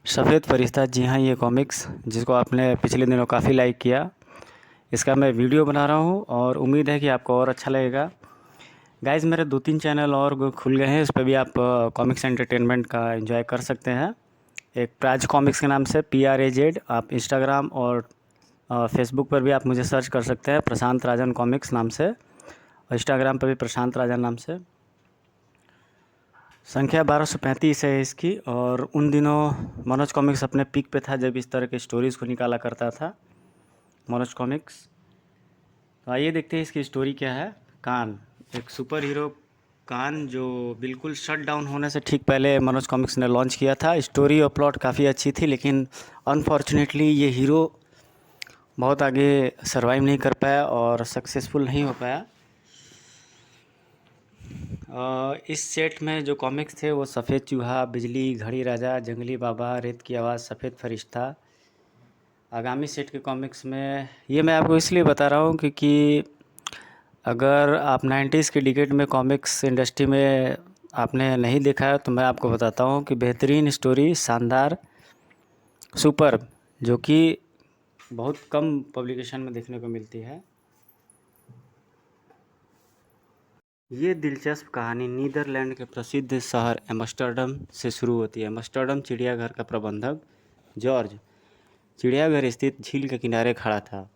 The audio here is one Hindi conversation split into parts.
सफ़ेद फरिश्ता, जी हाँ, ये कॉमिक्स जिसको आपने पिछले दिनों काफ़ी लाइक किया, इसका मैं वीडियो बना रहा हूँ और उम्मीद है कि आपको और अच्छा लगेगा। गाइज़, मेरे 2-3 चैनल और खुल गए हैं, इस पे भी आप कॉमिक्स एंटरटेनमेंट का एंजॉय कर सकते हैं। एक प्राज कॉमिक्स के नाम से PRAZ, आप इंस्टाग्राम और फेसबुक पर भी आप मुझे सर्च कर सकते हैं प्रशांत राजन कॉमिक्स नाम से, और इंस्टाग्राम पर भी प्रशांत राजन नाम से। संख्या 1235 है इसकी। और उन दिनों मनोज कॉमिक्स अपने पीक पे था जब इस तरह के स्टोरीज़ को निकाला करता था, मनोज कॉमिक्स। तो आइए देखते हैं इसकी स्टोरी क्या है। कान, एक सुपर हीरो कान जो बिल्कुल शट डाउन होने से ठीक पहले मनोज कॉमिक्स ने लॉन्च किया था। स्टोरी और प्लॉट काफ़ी अच्छी थी, लेकिन अनफॉर्चुनेटली ये हीरो बहुत आगे सरवाइव नहीं कर पाया और सक्सेसफुल नहीं हो पाया। इस सेट में जो कॉमिक्स थे वो सफ़ेद चूहा, बिजली, घड़ी राजा, जंगली बाबा, रेत की आवाज़, सफ़ेद फरिश्ता। आगामी सेट के कॉमिक्स में ये मैं आपको इसलिए बता रहा हूँ क्योंकि अगर आप 90s के डिकेड में कॉमिक्स इंडस्ट्री में आपने नहीं देखा है तो मैं आपको बताता हूँ कि बेहतरीन स्टोरी, शानदार, सुपर, जो कि बहुत कम पब्लिकेशन में देखने को मिलती है। ये दिलचस्प कहानी नीदरलैंड के प्रसिद्ध शहर एम्स्टर्डम से शुरू होती है। एम्स्टर्डम चिड़ियाघर का प्रबंधक जॉर्ज चिड़ियाघर स्थित झील के किनारे खड़ा था।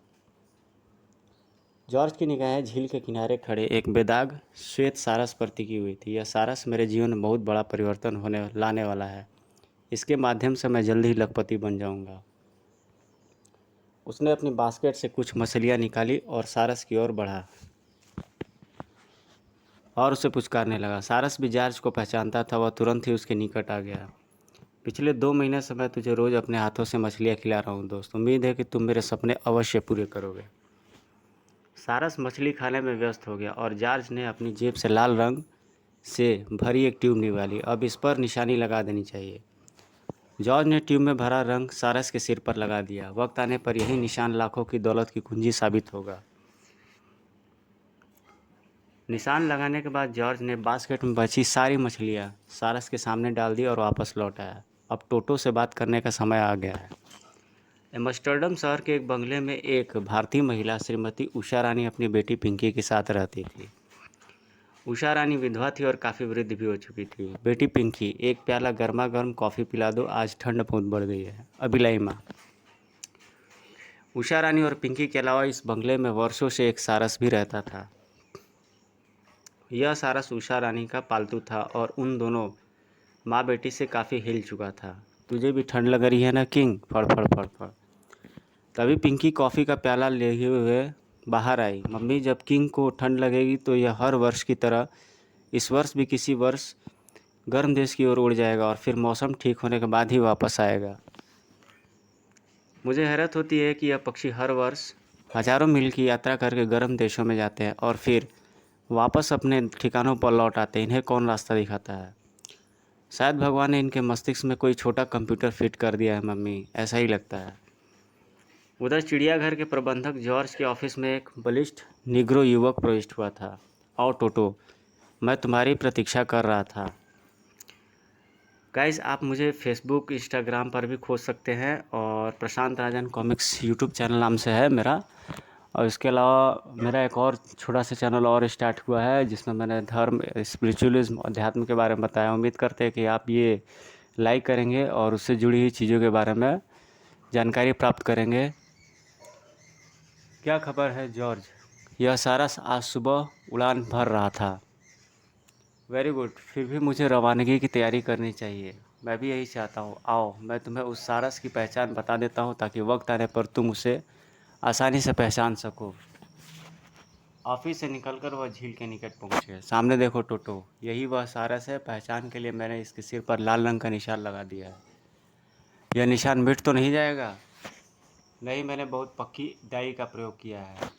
जॉर्ज की निगाहें झील के किनारे खड़े एक बेदाग श्वेत सारस पर टिकी हुई थी। यह सारस मेरे जीवन में बहुत बड़ा परिवर्तन होने लाने वाला है। इसके माध्यम से मैं जल्द ही लखपति बन जाऊंगा। उसने अपनी बास्केट से कुछ मछलियां निकाली और सारस की ओर बढ़ा और उसे पुचकारने लगा। सारस भी जॉर्ज को पहचानता था, वह तुरंत ही उसके निकट आ गया। पिछले 2 महीने से मैं तुझे रोज़ अपने हाथों से मछलियाँ खिला रहा हूँ दोस्त। उम्मीद है कि तुम मेरे सपने अवश्य पूरे करोगे। सारस मछली खाने में व्यस्त हो गया और जॉर्ज ने अपनी जेब से लाल रंग से भरी एक ट्यूब निकाली। अब इस पर निशानी लगा देनी चाहिए। जॉर्ज ने ट्यूब में भरा रंग सारस के सिर पर लगा दिया। वक्त आने पर यही निशान लाखों की दौलत की कुंजी साबित होगा। निशान लगाने के बाद जॉर्ज ने बास्केट में बची सारी मछलियाँ सारस के सामने डाल दी और वापस लौट आया। अब टोटो से बात करने का समय आ गया है। एम्स्टर्डम शहर के एक बंगले में एक भारतीय महिला श्रीमती उषा रानी अपनी बेटी पिंकी के साथ रहती थी। उषा रानी विधवा थी और काफ़ी वृद्ध भी हो चुकी थी। बेटी पिंकी, एक प्याला गर्मा गर्म कॉफ़ी पिला दो, आज ठंड बहुत बढ़ गई है। अभिलाई माँ। उषा रानी और पिंकी के अलावा इस बंगले में वर्षों से एक सारस भी रहता था। यह सारस उषा रानी का पालतू था और उन दोनों माँ बेटी से काफ़ी हिल चुका था। तुझे भी ठंड लग रही है ना किंग? फड़ फड़ फड़ फड़। तभी पिंकी कॉफ़ी का प्याला ले हुए बाहर आई। मम्मी, जब किंग को ठंड लगेगी तो यह हर वर्ष की तरह इस वर्ष भी किसी वर्ष गर्म देश की ओर उड़ जाएगा और फिर मौसम ठीक होने के बाद ही वापस आएगा। मुझे हैरत होती है कि यह पक्षी हर वर्ष हजारों मील की यात्रा करके गर्म देशों में जाते हैं और फिर वापस अपने ठिकानों पर लौट आते हैं। इन्हें कौन रास्ता दिखाता है? शायद भगवान ने इनके मस्तिष्क में कोई छोटा कंप्यूटर फिट कर दिया है मम्मी, ऐसा ही लगता है। उधर चिड़ियाघर के प्रबंधक जॉर्ज के ऑफिस में एक बलिष्ठ निग्रो युवक प्रविष्ट हुआ था। आओ टोटो, मैं तुम्हारी प्रतीक्षा कर रहा था। गाइस, आप मुझे फेसबुक, इंस्टाग्राम पर भी खोज सकते हैं और प्रशांत राजन कॉमिक्स यूट्यूब चैनल नाम से है मेरा। और इसके अलावा मेरा एक और छोटा सा चैनल और स्टार्ट हुआ है जिसमें मैंने धर्म, स्पिरिचुअलिज्म, अध्यात्म के बारे में बताया। उम्मीद करते हैं कि आप ये लाइक करेंगे और उससे जुड़ी हुई चीज़ों के बारे में जानकारी प्राप्त करेंगे। क्या खबर है जॉर्ज? यह सारस आज सुबह उड़ान भर रहा था। वेरी गुड, फिर भी मुझे रवानगी की तैयारी करनी चाहिए। मैं भी यही चाहता हूँ। आओ, मैं तुम्हें उस सारस की पहचान बता देता हूँ ताकि वक्त आने पर तुम उसे आसानी से पहचान सको। ऑफिस से निकलकर वह झील के निकट पहुँचे। सामने देखो टोटो, यही वह सारस है। पहचान के लिए मैंने इसके सिर पर लाल रंग का निशान लगा दिया है। यह निशान मिट तो नहीं जाएगा? नहीं, मैंने बहुत पक्की डाई का प्रयोग किया है।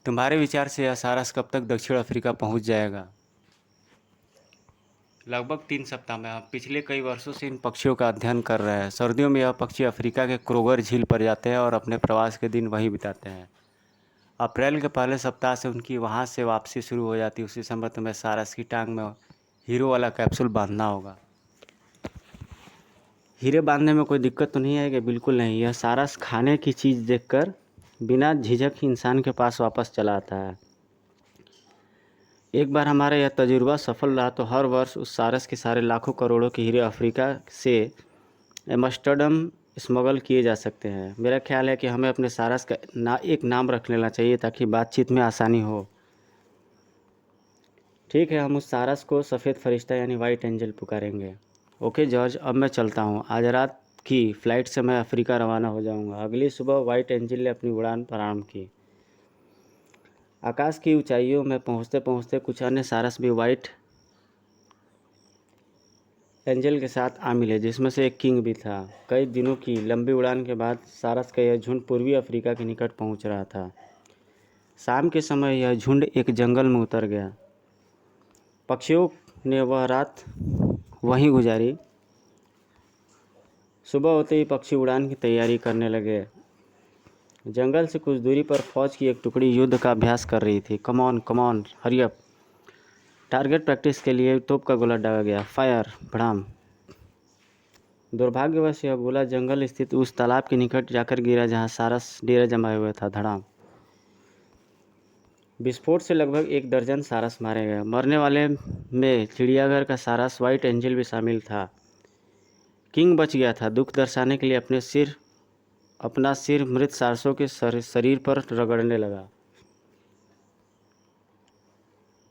तुम्हारे विचार से यह सारस कब तक दक्षिण अफ्रीका पहुँच जाएगा? लगभग 3 सप्ताह में। हम पिछले कई वर्षों से इन पक्षियों का अध्ययन कर रहे हैं। सर्दियों में यह पक्षी अफ्रीका के क्रोगर झील पर जाते हैं और अपने प्रवास के दिन वहीं बिताते हैं। अप्रैल के पहले सप्ताह से उनकी वहाँ से वापसी शुरू हो जाती है। उसी समय तुम्हें सारस की टांग में हीरो वाला कैप्सूल बांधना होगा। हीरे बांधने में कोई दिक्कत तो नहीं आएगी? बिल्कुल नहीं। यह सारस खाने की चीज़ देखकर बिना झिझक ही इंसान के पास वापस चला आता है। एक बार हमारा यह तजुर्बा सफल रहा तो हर वर्ष उस सारस के सारे लाखों करोड़ों के हीरे अफ्रीका से एम्स्टर्डम स्मगल किए जा सकते हैं। मेरा ख्याल है कि हमें अपने सारस का एक नाम रख लेना चाहिए ताकि बातचीत में आसानी हो। ठीक है, हम उस सारस को सफ़ेद फरिश्ता यानी वाइट एंजल पुकारेंगे। ओके जॉर्ज, अब मैं चलता हूँ। आज रात की फ़्लाइट से मैं अफ्रीका रवाना हो जाऊँगा। अगली सुबह वाइट एंजल ने अपनी उड़ान प्रारंभ की। आकाश की ऊंचाइयों में पहुँचते पहुँचते कुछ अन्य सारस भी वाइट एंजल के साथ आ मिले, जिसमें से एक किंग भी था। कई दिनों की लंबी उड़ान के बाद सारस का यह झुंड पूर्वी अफ्रीका के निकट पहुँच रहा था। शाम के समय यह झुंड एक जंगल में उतर गया। पक्षियों ने वह रात वहीं गुजारी। सुबह होते ही पक्षी उड़ान की तैयारी करने लगे। जंगल से कुछ दूरी पर फौज की एक टुकड़ी युद्ध का अभ्यास कर रही थी। Come on hurry up. Target practice के लिए तोप का गोला दागा गया। फायर भड़ाम। दुर्भाग्यवश यह गोला जंगल स्थित उस तालाब के निकट जाकर गिरा जहां सारस डेरा जमाए हुए था। धड़ाम। विस्फोट से लगभग 1 दर्जन सारस मारे गए। मरने वाले में चिड़ियाघर का सारस वाइट एंजल भी शामिल था। किंग बच गया था। दुख दर्शाने के लिए अपना सिर मृत सारसों के शरीर पर रगड़ने लगा,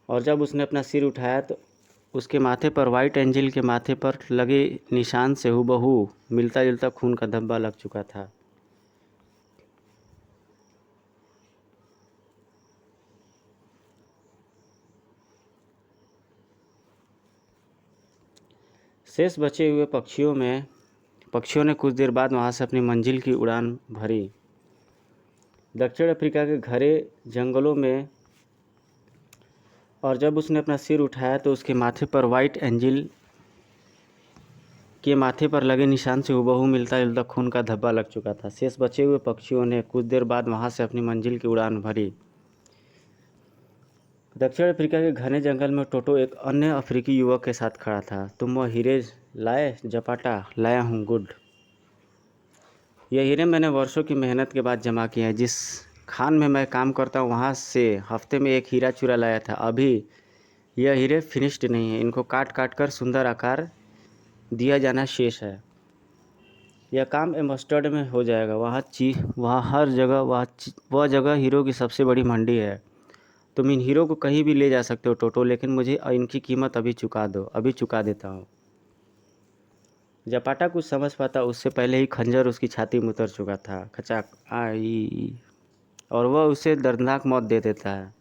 और जब उसने अपना सिर उठाया तो उसके माथे पर वाइट एंजल के माथे पर लगे निशान से हूबहू मिलता जुलता खून का धब्बा लग चुका था। शेष बचे हुए पक्षियों ने कुछ देर बाद वहां से अपनी मंजिल की उड़ान भरी। दक्षिण अफ्रीका के घने जंगलों में, और जब उसने अपना सिर उठाया तो उसके माथे पर वाइट एंजल के माथे पर लगे निशान से हूबहू मिलता जुलता खून का धब्बा लग चुका था। शेष बचे हुए पक्षियों ने कुछ देर बाद वहां से अपनी मंजिल की उड़ान भरी। दक्षिण अफ्रीका के घने जंगल में टोटो एक अन्य अफ्रीकी युवक के साथ खड़ा था। तुम वह हीरे लाए? जपाटा, लाया हूँ। गुड। यह हीरे मैंने वर्षों की मेहनत के बाद जमा किए हैं। जिस खान में मैं काम करता हूँ वहाँ से हफ्ते में एक हीरा चूरा लाया था। अभी यह हीरे फिनिश्ड नहीं है। इनको काट काट कर सुंदर आकार दिया जाना शेष है। यह काम एम्स्टर्डम में हो जाएगा। वहाँ हर जगह वह जगह हीरो की सबसे बड़ी मंडी है। तुम इन हीरो को कहीं भी ले जा सकते हो टोटो, लेकिन मुझे इनकी कीमत अभी चुका दो। अभी चुका देता हूँ। जपाटा कुछ समझ पाता उससे पहले ही खंजर उसकी छाती में उतर चुका था। खचाक आई, और वह उसे दर्दनाक मौत दे देता है।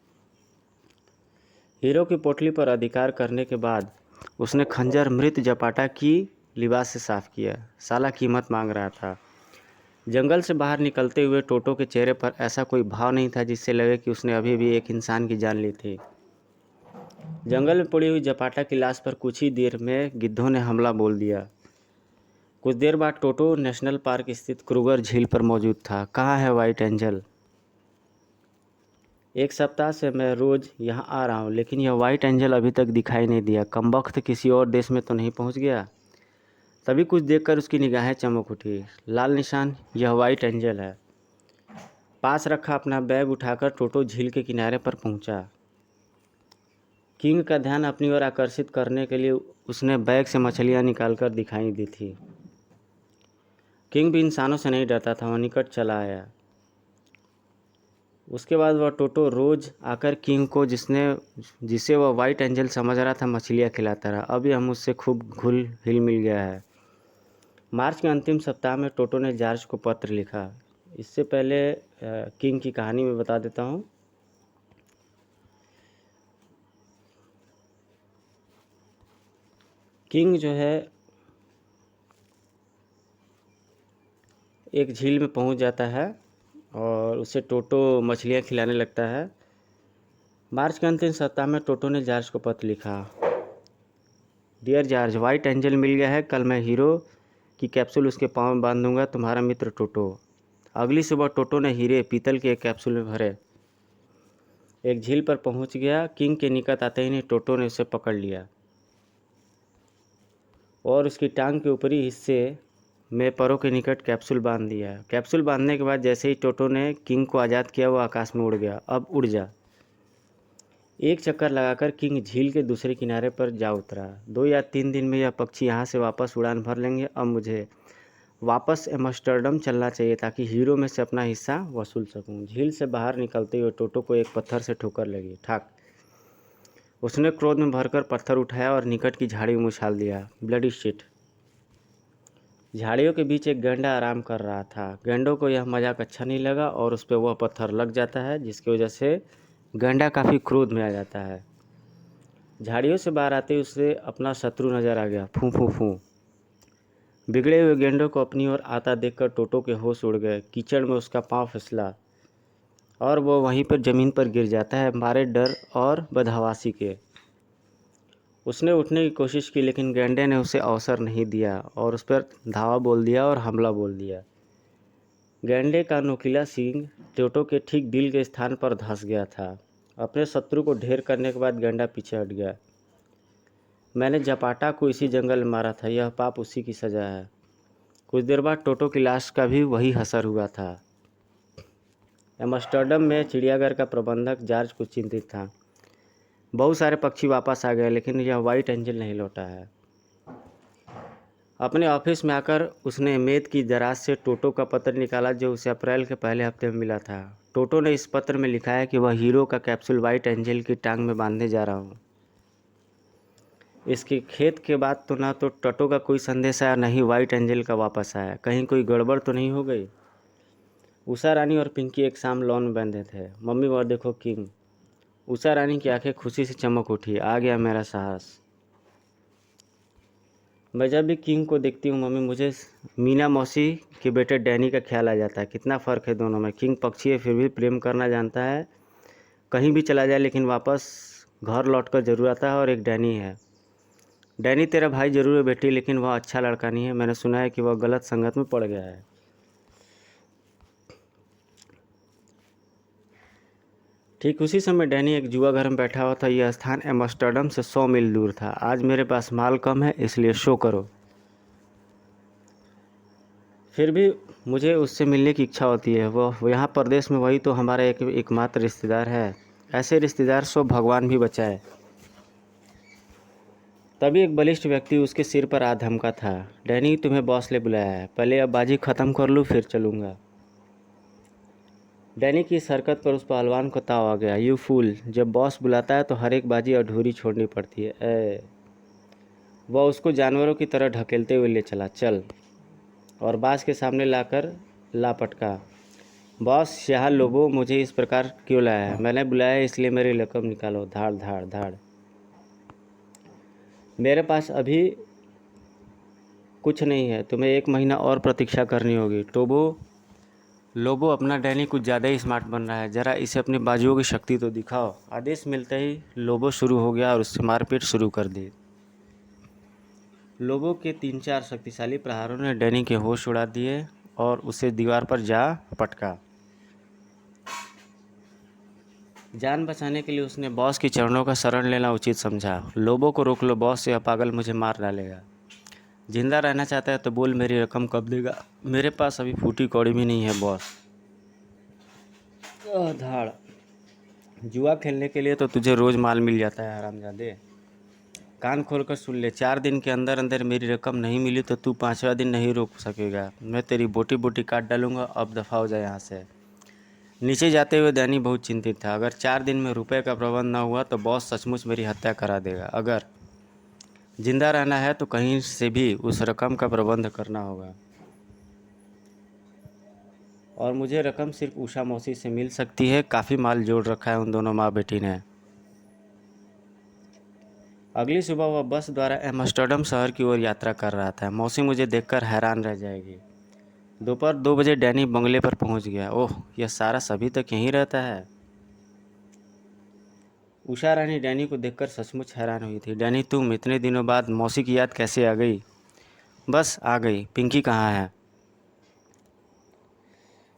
हीरो की पोटली पर अधिकार करने के बाद उसने खंजर मृत जपाटा की लिबास से साफ किया। साला कीमत मांग रहा था। जंगल से बाहर निकलते हुए टोटो के चेहरे पर ऐसा कोई भाव नहीं था जिससे लगे कि उसने अभी भी एक इंसान की जान ली थी। जंगल में पड़ी हुई जपाटा की लाश पर कुछ ही देर में गिद्धों ने हमला बोल दिया। कुछ देर बाद टोटो नेशनल पार्क स्थित क्रूगर झील पर मौजूद था। कहाँ है वाइट एंजल? 1 सप्ताह से मैं रोज़ यहाँ आ रहा हूँ, लेकिन यह वाइट एंजल अभी तक दिखाई नहीं दिया। कमबख्त किसी और देश में तो नहीं पहुँच गया? तभी कुछ देखकर उसकी निगाहें चमक उठी। लाल निशान, यह वाइट एंजल है। पास रखा अपना बैग उठाकर टोटो झील के किनारे पर पहुंचा। किंग का ध्यान अपनी ओर आकर्षित करने के लिए उसने बैग से मछलियां निकालकर दिखाई दी थी। किंग भी इंसानों से नहीं डरता था। वह निकट चला आया। उसके बाद वह टोटो रोज़ आकर किंग को जिसे वह वाइट एंजल समझ रहा था मछलियाँ खिलाता रहा। अभी हम उससे खूब घुल हिल मिल गया है। मार्च के अंतिम सप्ताह में टोटो ने जॉर्ज को पत्र लिखा। इससे पहले किंग की कहानी मैं बता देता हूँ। किंग जो है एक झील में पहुंच जाता है और उसे टोटो मछलियां खिलाने लगता है। मार्च के अंतिम सप्ताह में टोटो ने जॉर्ज को पत्र लिखा। डियर जॉर्ज, वाइट एंजल मिल गया है। कल मैं हीरो की कैप्सूल उसके पाँव में बांध दूंगा। तुम्हारा मित्र टोटो। अगली सुबह टोटो ने हीरे पीतल के एक कैप्सूल में भरे एक झील पर पहुंच गया। किंग के निकट आते ही टोटो ने उसे पकड़ लिया और उसकी टांग के ऊपरी हिस्से में परों के निकट कैप्सूल बांध दिया। कैप्सूल बांधने के बाद जैसे ही टोटो ने किंग को आज़ाद किया वो आकाश में उड़ गया। अब उड़ जा। एक चक्कर लगाकर किंग झील के दूसरे किनारे पर जा उतरा। 2 या 3 दिन में यह पक्षी यहाँ से वापस उड़ान भर लेंगे। अब मुझे वापस एम्स्टर्डम चलना चाहिए ताकि हीरो में से अपना हिस्सा वसूल सकूं। झील से बाहर निकलते हुए टोटो को एक पत्थर से ठोकर लगी। ठाक। उसने क्रोध में भरकर पत्थर उठाया और निकट की झाड़ी में उछाल दिया। Bloody shit. झाड़ियों के बीच एक गैंडा आराम कर रहा था। गैंडों को यह मजाक अच्छा नहीं लगा और उस पर वह पत्थर लग जाता है, जिसकी वजह से गैंडा काफ़ी क्रोध में आ जाता है। झाड़ियों से बाहर आते ही उसे अपना शत्रु नजर आ गया। फू फू फू। बिगड़े हुए गेंडों को अपनी ओर आता देखकर टोटो के होश उड़ गए। कीचड़ में उसका पांव फिसला और वो वहीं पर ज़मीन पर गिर जाता है, मारे डर और बदहवासी के। उसने उठने की कोशिश की लेकिन गेंडे ने उसे अवसर नहीं दिया और उस पर धावा बोल दिया और हमला बोल दिया। गेंडे का नुकीला सींग टोटो के ठीक दिल के स्थान पर धंस गया था। अपने शत्रु को ढेर करने के बाद गेंडा पीछे हट गया। मैंने जपाटा को इसी जंगल में मारा था, यह पाप उसी की सज़ा है। कुछ देर बाद टोटो की लाश का भी वही असर हुआ था। एम्स्टर्डम में चिड़ियाघर का प्रबंधक जॉर्ज कुछ चिंतित था। बहुत सारे पक्षी वापस आ गए लेकिन यह वाइट एंजल नहीं लौटा है। अपने ऑफिस में आकर उसने मेद की दराज से टोटो का पत्र निकाला जो उसे अप्रैल के पहले हफ्ते में मिला था। टोटो ने इस पत्र में लिखा है कि वह हीरो का कैप्सूल वाइट एंजल की टांग में बांधने जा रहा हूँ। इसके खेत के बाद तो ना तो टोटो का कोई संदेश आया, नहीं वाइट एंजल का वापस आया। कहीं कोई गड़बड़ तो नहीं हो गई। उषा रानी और पिंकी एक शाम लॉन में बंधे थे। मम्मी और देखो किंग। उषा रानी की आंखें खुशी से चमक उठी। आ गया मेरा साहस। मैं जब भी किंग को देखती हूँ मम्मी, मुझे मीना मौसी के बेटे डैनी का ख्याल आ जाता है। कितना फ़र्क है दोनों में। किंग पक्षी है फिर भी प्रेम करना जानता है। कहीं भी चला जाए लेकिन वापस घर लौटकर जरूर आता है। और एक डैनी है। डैनी तेरा भाई जरूर है बेटी, लेकिन वह अच्छा लड़का नहीं है। मैंने सुना है कि वह गलत संगत में पड़ गया है। ठीक उसी समय डैनी एक जुआ घर में बैठा हुआ था। यह स्थान एम्स्टर्डम से 100 मील दूर था। आज मेरे पास माल कम है इसलिए शो करो। फिर भी मुझे उससे मिलने की इच्छा होती है। वह यहाँ परदेश में वही तो हमारा एकमात्र रिश्तेदार है। ऐसे रिश्तेदार सो भगवान भी बचाए। तभी एक बलिष्ठ व्यक्ति उसके सिर पर आ धमका था। डैनी तुम्हें बॉस ने बुलाया है। पहले अब बाजी ख़त्म कर लूँ फिर चलूँगा। डैनी की इस हरकत पर उस पहलवान को ताव आ गया। यू फूल, जब बॉस बुलाता है तो हर एक बाजी अधूरी छोड़नी पड़ती है। वह उसको जानवरों की तरह ढकेलते हुए ले चला। चल। और बास के सामने लाकर लापटका। बॉस, यहाँ लोगों मुझे इस प्रकार क्यों लाया है? मैंने बुलाया है इसलिए मेरी रकम निकालो। धाड़ धाड़ धाड़। मेरे पास अभी कुछ नहीं है, तुम्हें 1 महीना और प्रतीक्षा करनी होगी। लोबो अपना डैनी कुछ ज़्यादा ही स्मार्ट बन रहा है, ज़रा इसे अपनी बाजुओं की शक्ति तो दिखाओ। आदेश मिलते ही लोबो शुरू हो गया और उससे मारपीट शुरू कर दी। लोबो के 3-4 शक्तिशाली प्रहारों ने डैनी के होश उड़ा दिए और उसे दीवार पर जा पटका। जान बचाने के लिए उसने बॉस के चरणों का शरण लेना उचित समझा। लोबो को रोक लो बॉस, यह पागल मुझे मार डालेगा। जिंदा रहना चाहता है तो बोल, मेरी रकम कब देगा? मेरे पास अभी फूटी कौड़ी भी नहीं है बॉस। धाड़। जुआ खेलने के लिए तो तुझे रोज़ माल मिल जाता है हरामजादे। कान खोलकर सुन ले, 4 दिन के अंदर अंदर मेरी रकम नहीं मिली तो तू 5वां दिन नहीं रोक सकेगा। मैं तेरी बोटी बोटी काट डालूंगा। अब दफ़ा हो जाए यहाँ से। नीचे जाते हुए डैनी बहुत चिंतित था। अगर 4 दिन में रुपए का प्रबंध न हुआ तो बॉस सचमुच मेरी हत्या करा देगा। अगर जिंदा रहना है तो कहीं से भी उस रकम का प्रबंध करना होगा और मुझे रकम सिर्फ उषा मौसी से मिल सकती है। काफ़ी माल जोड़ रखा है उन दोनों माँ बेटी ने। अगली सुबह वह बस द्वारा एम्स्टर्डम शहर की ओर यात्रा कर रहा था। मौसी मुझे देखकर हैरान रह जाएगी। दोपहर 2 बजे डैनी बंगले पर पहुंच गया। ओह, यह सारा अभी तक यहीं रहता है। उषा रानी डैनी को देखकर सचमुच हैरान हुई थी। डैनी, तुम इतने दिनों बाद मौसी की याद कैसे आ गई? बस आ गई। पिंकी कहाँ है?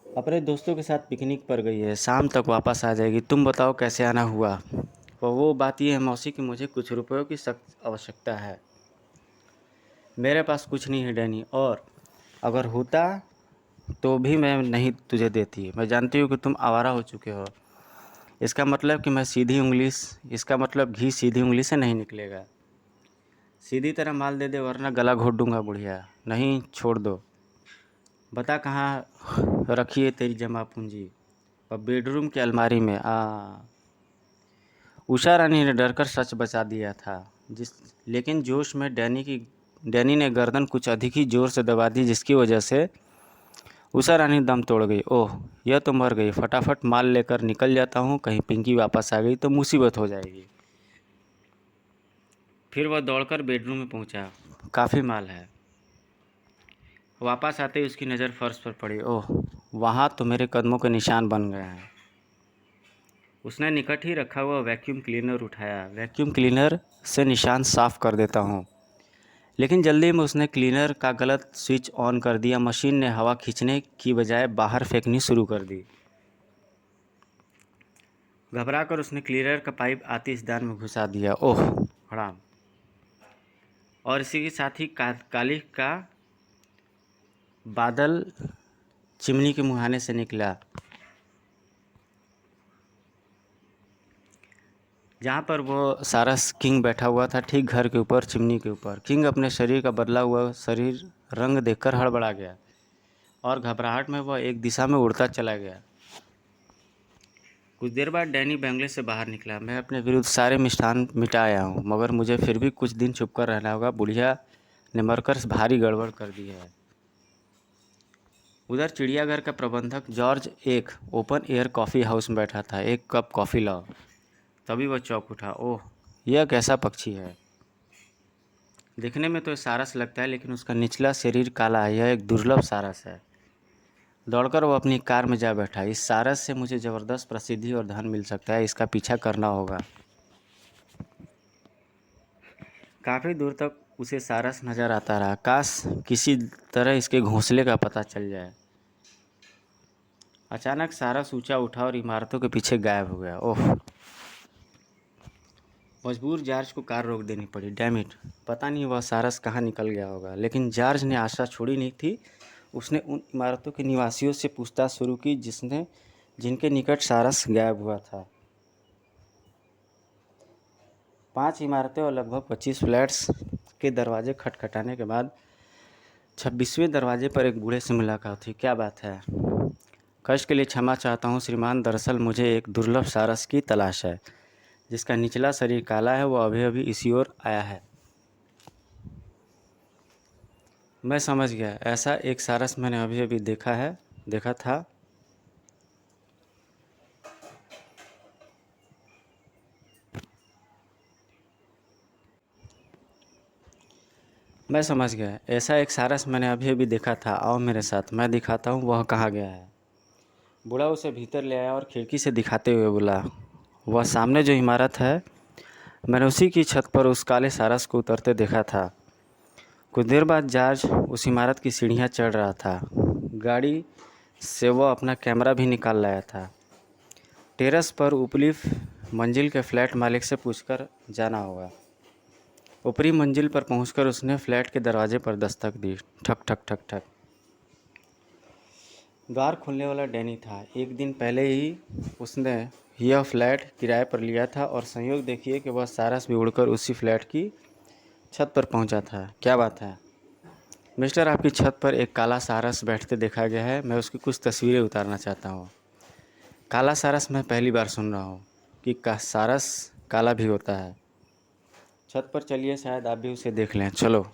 अपने दोस्तों के साथ पिकनिक पर गई है, शाम तक वापस आ जाएगी। तुम बताओ कैसे आना हुआ? वो बात यह है मौसी कि मुझे कुछ रुपयों की सख्त आवश्यकता है। मेरे पास कुछ नहीं है डैनी, और अगर होता तो भी मैं नहीं तुझे देती। मैं जानती हूँ कि तुम आवारा हो चुके हो। इसका मतलब कि मैं सीधी उंगली इसका मतलब घी सीधी उंगली से नहीं निकलेगा। सीधी तरह माल दे दे वरना गला घोट दूंगा बुढ़िया। नहीं, छोड़ दो। बता कहाँ रखी है तेरी जमा पूंजी। और बेडरूम की अलमारी में। उषा रानी ने डरकर सच बचा दिया था। लेकिन जोश में डैनी ने गर्दन कुछ अधिक ही जोर से दबा दी, जिसकी वजह से उषा रानी दम तोड़ गई। ओह, यह तो मर गई। फटाफट माल लेकर निकल जाता हूँ, कहीं पिंकी वापस आ गई तो मुसीबत हो जाएगी। फिर वह दौड़कर बेडरूम में पहुंचा। काफ़ी माल है। वापस आते ही उसकी नज़र फर्श पर पड़ी। ओह, वहाँ तो मेरे कदमों के निशान बन गए हैं। उसने निकट ही रखा हुआ वैक्यूम क्लीनर उठाया। वैक्यूम क्लीनर से निशान साफ कर देता हूँ। लेकिन जल्दी में उसने क्लीनर का गलत स्विच ऑन कर दिया। मशीन ने हवा खींचने की बजाय बाहर फेंकनी शुरू कर दी। घबराकर उसने क्लीनर का पाइप आतिशदान में घुसा दिया। ओह, हराम। और इसी के साथ ही काली का बादल चिमनी के मुहाने से निकला, जहाँ पर वो सारस किंग बैठा हुआ था, ठीक घर के ऊपर, चिमनी के ऊपर। किंग अपने शरीर का बदला हुआ शरीर रंग देखकर हड़बड़ा गया और घबराहट में वह एक दिशा में उड़ता चला गया। कुछ देर बाद डैनी बंगले से बाहर निकला। मैं अपने विरुद्ध सारे मिष्ठान मिटा आया हूँ, मगर मुझे फिर भी कुछ दिन चुप कर रहना होगा। बुढ़िया ने मरकर भारी गड़बड़ कर दी है। उधर चिड़ियाघर का प्रबंधक जॉर्ज एक ओपन एयर कॉफ़ी हाउस में बैठा था। एक कप कॉफ़ी लाओ। तभी वह चौंक उठा। ओह, यह कैसा पक्षी है। दिखने में तो सारस लगता है, लेकिन उसका निचला शरीर काला है। यह एक दुर्लभ सारस है। दौड़कर वह अपनी कार में जा बैठा। इस सारस से मुझे ज़बरदस्त प्रसिद्धि और धन मिल सकता है। इसका पीछा करना होगा। काफ़ी दूर तक उसे सारस नज़र आता रहा। काश किसी तरह इसके घोंसले का पता चल जाए। अचानक सारस ऊंचा उठा और इमारतों के पीछे गायब हो गया। ओह, मजबूर जॉर्ज को कार रोक देनी पड़ी। डैम इट, पता नहीं वह सारस कहाँ निकल गया होगा। लेकिन जॉर्ज ने आशा छोड़ी नहीं थी। उसने उन इमारतों के निवासियों से पूछताछ शुरू की जिनके निकट सारस गायब हुआ था। 5 इमारतें और लगभग 25 फ्लैट्स के दरवाजे खटखटाने के बाद 26वें दरवाजे पर एक बूढ़े से मुलाकात हुई। क्या बात है। कष्ट के लिए क्षमा चाहता हूँ श्रीमान, दरअसल मुझे एक दुर्लभ सारस की तलाश है जिसका निचला शरीर काला है। वह अभी अभी इसी ओर आया है। मैं समझ गया। ऐसा एक सारस मैंने अभी अभी देखा था। मैं समझ गया। ऐसा एक सारस मैंने अभी अभी देखा था। आओ मेरे साथ, मैं दिखाता हूँ वह कहाँ गया है। बूढ़ा उसे भीतर ले आया और खिड़की से दिखाते हुए बोला, वह सामने जो इमारत है, मैंने उसी की छत पर उस काले सारस को उतरते देखा था। कुछ देर बाद जॉर्ज उस इमारत की सीढ़ियाँ चढ़ रहा था। गाड़ी से वह अपना कैमरा भी निकाल लाया था। टेरेस पर ऊपरी मंजिल के फ्लैट मालिक से पूछकर जाना होगा। ऊपरी मंजिल पर पहुंचकर उसने फ्लैट के दरवाजे पर दस्तक दी। ठक ठक ठक ठक। द्वार खुलने वाला डैनी था। एक दिन पहले ही उसने यह फ्लैट किराए पर लिया था और संयोग देखिए कि वह सारस भी उड़कर उसी फ्लैट की छत पर पहुंचा था। क्या बात है मिस्टर, आपकी छत पर एक काला सारस बैठते देखा गया है। मैं उसकी कुछ तस्वीरें उतारना चाहता हूँ। काला सारस, मैं पहली बार सुन रहा हूँ कि सारस काला भी होता है। छत पर चलिए, शायद आप भी उसे देख लें। चलो।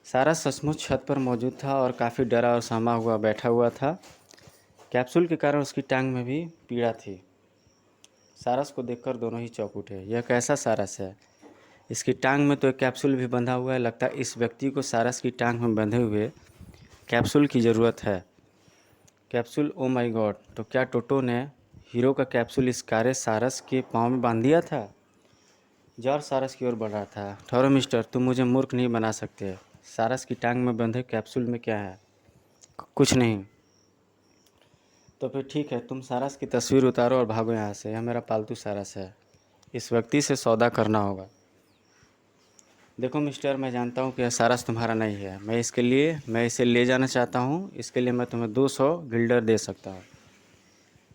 सारस सचमुच छत पर मौजूद था और काफ़ी डरा और सहमा हुआ बैठा हुआ था। कैप्सूल के कारण उसकी टांग में भी पीड़ा थी। सारस को देखकर दोनों ही चौंक उठे। यह कैसा सारस है। इसकी टांग में तो एक कैप्सूल भी बंधा हुआ है। लगता है इस व्यक्ति को सारस की टांग में बंधे हुए कैप्सूल की ज़रूरत है। Capsule, oh my God. तो क्या टोटो ने हीरो का कैप्सूल इस कारे सारस के पाँव में बांध दिया था। जॉर्ज सारस की ओर बढ़ रहा था। ठहरो मिस्टर, तुम मुझे मूर्ख नहीं बना सकते। सारस की टांग में बंधे कैप्सूल में क्या है। कुछ नहीं। तो फिर ठीक है, तुम सारस की तस्वीर उतारो और भागो यहाँ से। यह मेरा पालतू सारस है। इस व्यक्ति से सौदा करना होगा। देखो मिस्टर, मैं जानता हूँ कि यह सारस तुम्हारा नहीं है। मैं इसे ले जाना चाहता हूँ। इसके लिए मैं तुम्हें 200 गिल्डर दे सकता हूँ।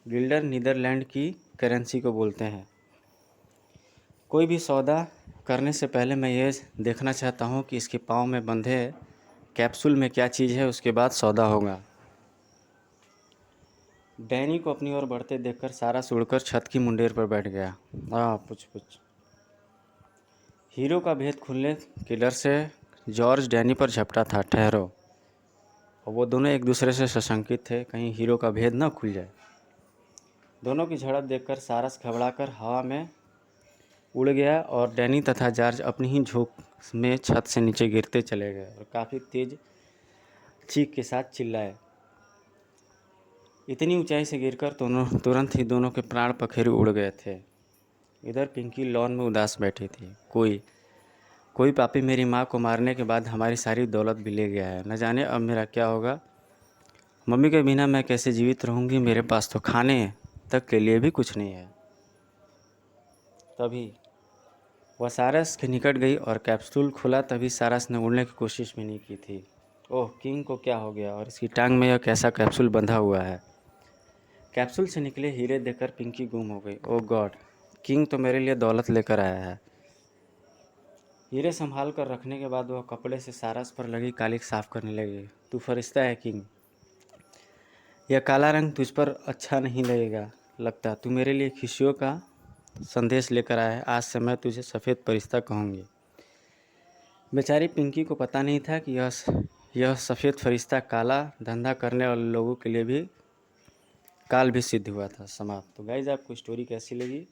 गिल्डर नीदरलैंड की करेंसी को बोलते हैं। कोई भी सौदा करने से पहले मैं ये देखना चाहता हूँ कि इसके पाँव में बंधे कैप्सूल में क्या चीज़ है, उसके बाद सौदा होगा। डैनी को अपनी ओर बढ़ते देखकर सारस उड़कर छत की मुंडेर पर बैठ गया। पुछ हीरो का भेद खुलने के डर से जॉर्ज डैनी पर झपटा था। ठहरो। और वो दोनों एक दूसरे से सशंकित थे, कहीं हीरो का भेद न खुल जाए। दोनों की झड़प देखकर सारस घबराकर हवा में उड़ गया और डैनी तथा जॉर्ज अपनी ही झोंक में छत से नीचे गिरते चले गए और काफ़ी तेज चीख के साथ चिल्लाए। इतनी ऊंचाई से गिरकर तुरंत ही दोनों के प्राण पखेरु उड़ गए थे। इधर पिंकी लॉन में उदास बैठी थी। कोई पापी मेरी माँ को मारने के बाद हमारी सारी दौलत भी ले गया है। न जाने अब मेरा क्या होगा। मम्मी के बिना मैं कैसे जीवित रहूँगी। मेरे पास तो खाने तक के लिए भी कुछ नहीं है। तभी वह सारस के निकट गई और कैप्सूल खुला। तभी सारस ने उड़ने की कोशिश भी नहीं की थी। ओह, किंग को क्या हो गया और इसकी टांग में यह कैसा कैप्सूल बंधा हुआ है। कैप्सूल से निकले हीरे देखकर पिंकी गुम हो गई। ओह गॉड, किंग तो मेरे लिए दौलत लेकर आया है। हीरे संभाल कर रखने के बाद वह कपड़े से सारस पर लगी कालिख साफ करने लगी। तू फरिश्ता है किंग। यह काला रंग तुझ पर अच्छा नहीं लगता। तू मेरे लिए खुशियों का संदेश लेकर आया है। आज से मैं तुझे सफ़ेद फरिश्ता कहूँगी। बेचारी पिंकी को पता नहीं था कि यह सफ़ेद फरिश्ता काला धंधा करने वाले लोगों के लिए भी काल भी सिद्ध हुआ था। समाप्त। तो गाइज, आपको स्टोरी कैसी लगी?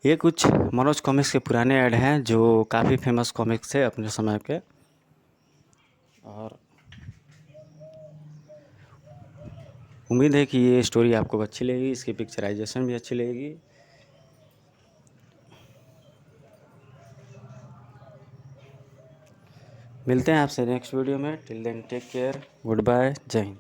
ये कुछ मनोज कॉमिक्स के पुराने ऐड हैं जो काफ़ी फेमस कॉमिक्स थे अपने समय के। और उम्मीद है कि ये स्टोरी आपको अच्छी लगेगी, इसकी पिक्चराइजेशन भी अच्छी लगेगी। मिलते हैं आपसे नेक्स्ट वीडियो में। Till then take care, good bye, जय हिंद।